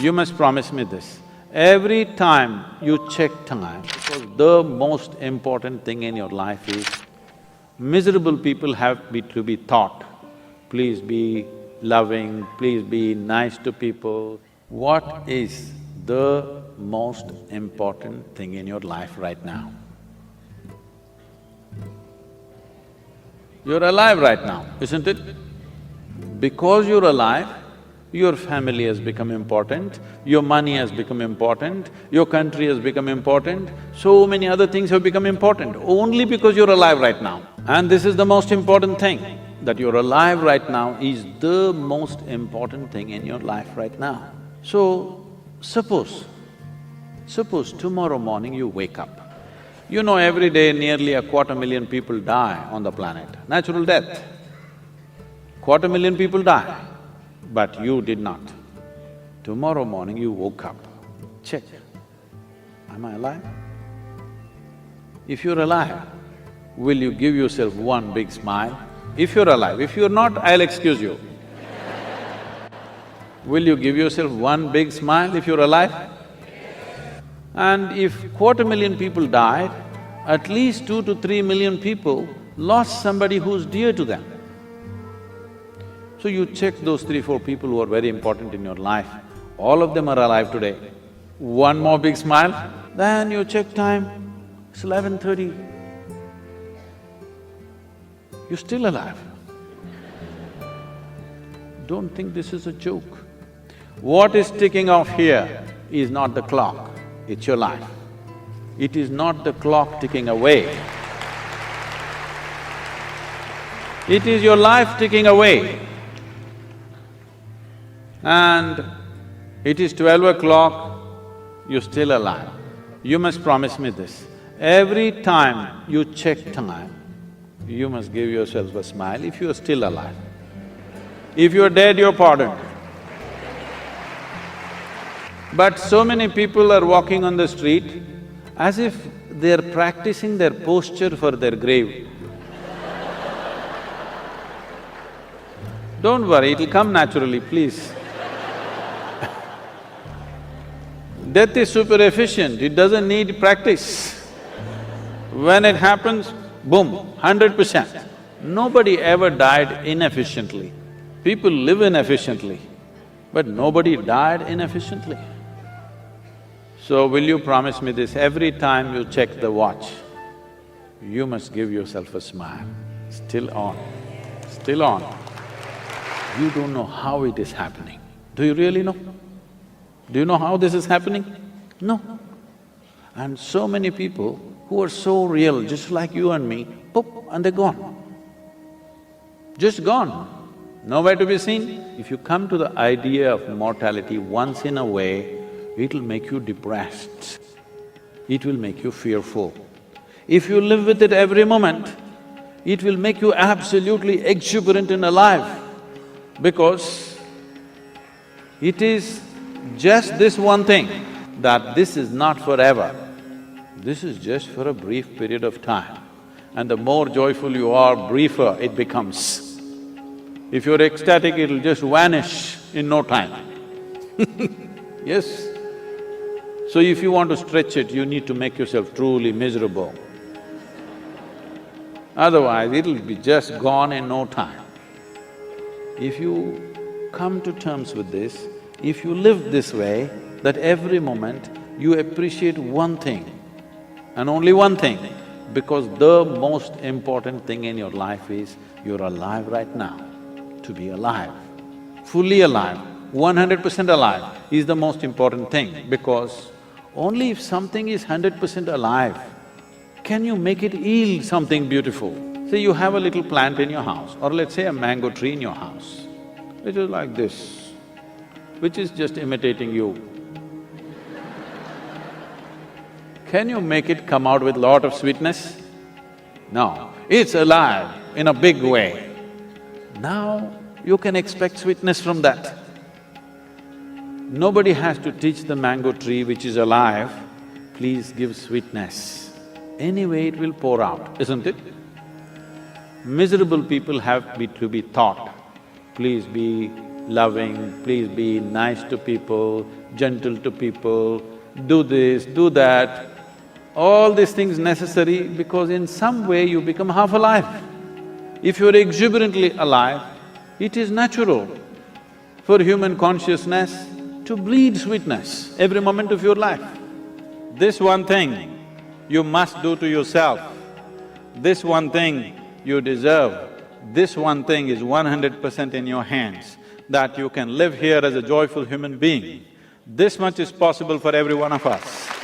You must promise me this. Every time you check time, because the most important thing in your life is, miserable people to be taught, please be loving, please be nice to people. What is the most important thing in your life right now? You're alive right now, isn't it? Because you're alive, your family has become important, your money has become important, your country has become important, so many other things have become important only because you're alive right now. And this is the most important thing, that you're alive right now is the most important thing in your life right now. So, suppose tomorrow morning you wake up. You know, every day nearly 250,000 people die on the planet, natural death. 250,000 people die, but you did not. Tomorrow morning you woke up, check, am I alive? If you're alive, will you give yourself one big smile? If you're alive, if you're not, I'll excuse you. Will you give yourself one big smile if you're alive? And if 250,000 people died, at least 2 to 3 million people lost somebody who's dear to them. So you check those 3-4 people who are very important in your life, all of them are alive today. One more big smile, then you check time, it's 11:30. You're still alive. Don't think this is a joke. What is ticking off here is not the clock, it's your life. It is not the clock ticking away. It is your life ticking away. And it is 12 o'clock, you're still alive. You must promise me this. Every time you check time, you must give yourself a smile if you are still alive. If you're dead, you're pardoned. But so many people are walking on the street as if they're practicing their posture for their grave. Don't worry, it'll come naturally, please. Death is super efficient, it doesn't need practice. When it happens, boom, 100%. Nobody ever died inefficiently. People live inefficiently, but nobody died inefficiently. So will you promise me this, every time you check the watch, you must give yourself a smile, still on, still on. You don't know how it is happening. Do you really know? Do you know how this is happening? No. And so many people who are so real, just like you and me, poof, and they're gone. Just gone, nowhere to be seen. If you come to the idea of mortality once in a way, it'll make you depressed, it will make you fearful. If you live with it every moment, it will make you absolutely exuberant and alive, because it is just this one thing, that this is not forever, this is just for a brief period of time. And the more joyful you are, briefer it becomes. If you're ecstatic, it'll just vanish in no time. Yes. So if you want to stretch it, you need to make yourself truly miserable. Otherwise, it'll be just gone in no time. If you come to terms with this, if you live this way, that every moment you appreciate one thing and only one thing, because the most important thing in your life is you're alive right now. To be alive, fully alive, 100% alive is the most important thing, because only if something is 100% alive, can you make it yield something beautiful. Say you have a little plant in your house, or let's say a mango tree in your house, it is like this, which is just imitating you. Can you make it come out with lot of sweetness? No, it's alive in a big way. Now you can expect sweetness from that. Nobody has to teach the mango tree which is alive, please give sweetness. Anyway it will pour out, isn't it? Miserable people to be taught, please be loving, please be nice to people, gentle to people, do this, do that. All these things necessary because in some way you become half alive. If you're exuberantly alive, it is natural for human consciousness to bleed sweetness every moment of your life. This one thing you must do to yourself, this one thing you deserve, this one thing is 100% in your hands, that you can live here as a joyful human being. This much is possible for every one of us.